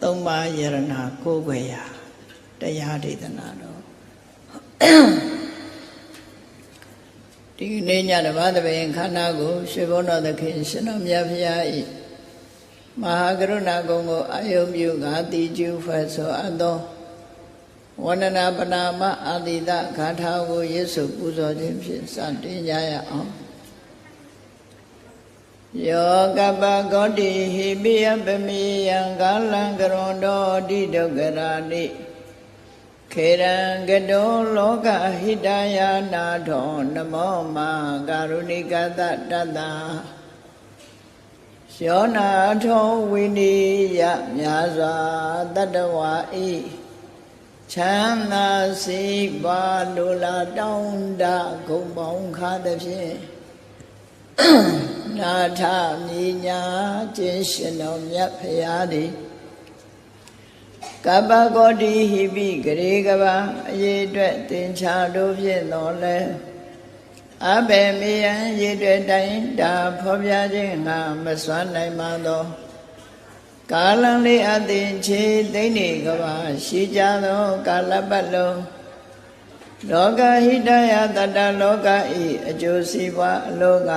သုံးပါးယရဏကိုးကွယ်ရာတရားဒေသနာတော်ဒီနေ့ညတပါးတပင်ခန္ဓာကိုရွှေဘုန်းတော်သခင်ရှင်တော်မြတ်ဖရာဤမဟာကရုဏာကုံကိုအာယုံပြုငါတိကျူဖွဲ့ဆိုအပ်သောဝန္ဒနာပနာမအာတိတဂါထာကိုယေစုပူဇော်ခြင်းဖြင့်စတင်ကြရအောင်ယောကပဂောတိဟိပိယပမိယံကာလံကရွန်တောတိဒုက္ခရာနိခေရံကတောလောကဟိတယာနာထောနမောမကာရုဏိကတတတ္တယောနာထောဝိနိယမြာစွာတတ္တဝါဤချမ်းသာစိပါလိုလားတောင်းတဂုံပေါင်းခါသဖြင့်နာထမြညာခြင်းရှင်တော်မြတ်ဖရာသည်ကပ္ပဂောတိဟိပိဂရေကဘာအရေးအတွက်သင်္ချာတို့ဖြင့်တော်လဲအဘယ်မေယံရေးအတွက်တိုင်းတာဖော်ပြခြင်းငါမစွမ်းနိုင်ပါသောကာလံလေးအသင်ချေသိမ့်နေကဘာရှိကြသောကာလပတ်လုံးလောကဟိတယတတ္တလောကဤအကျိုးစီးပွားအလောက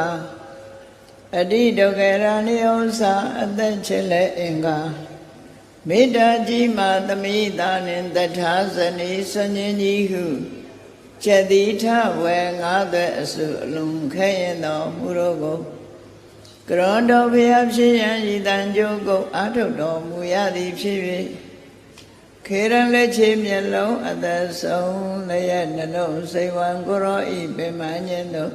အတိဒုက္ခရာနိဥ္စာအသက်ချေလဲအင်္ဂါမေတ္တာကြီးမှသမိတာနှင့်တထာဇနီဆွန်ခြင်းကြီးဟုကျက်တိထဝေငါးသွဲအစုအလုံးခဲရင်တော်မူတော်ကိုကရွန်တော်ဘုရားဖြစ်ရန်ဤတန်ကြိုးကိုအာထုတ်တော်မူရသည်ဖြစ်၍ခေရန်လက်ချေမျက်လုံးအသက်ဆုံးလျက်နှလုံးစိတ်ဝံကိုရောဤပင်မညင်တို့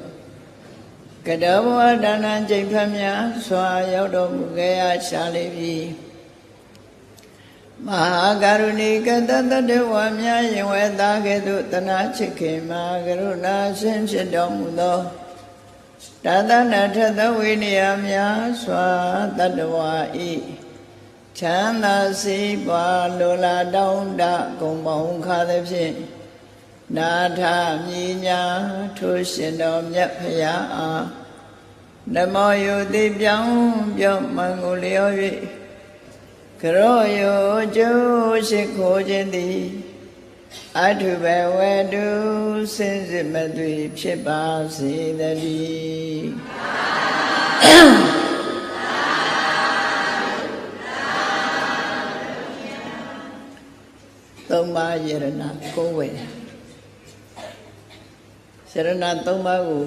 ကတောဘဝဒါနကျိတ်ဖတ်များစွာရောက်တော်မူခဲ့ရရှာလိပြီမဟာကရုဏီကတတတဝါများရင်ဝဲသားကဲ့သို့တနာချစ်ခင်မဟာကရုဏာရှင်ဖြစ်တော်မူသောတသနာထသဝိနည်းများစွာတတ္တဝါဤချမ်းသာစီးပွားလိုလားတောင်းတဂုံပေါင်းခါသဖြင့်နာထမြညာထိုရှင်တော်မြတ်ဖရာအားနမောယုတိပြောင်းပြောင်းမှန်ကိုလျော်၍ကရောယောကျိုးရှိခိုးခြင်းသည်အထုဘဝတုစင်စစ်မသွေဖြစ်ပါစေတည်းသုံးပါးယရဏကိုးဝယ်ယရဏသုံးပါးကို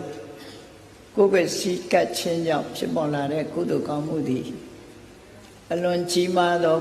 ကိုယ်ပဲစီကတ်ခြင်းကြောင့်ဖြစ်ပေါ်လာတဲ့ကုသိုလ်ကောင်းမှုသည်အလွန်ကြီးမားသော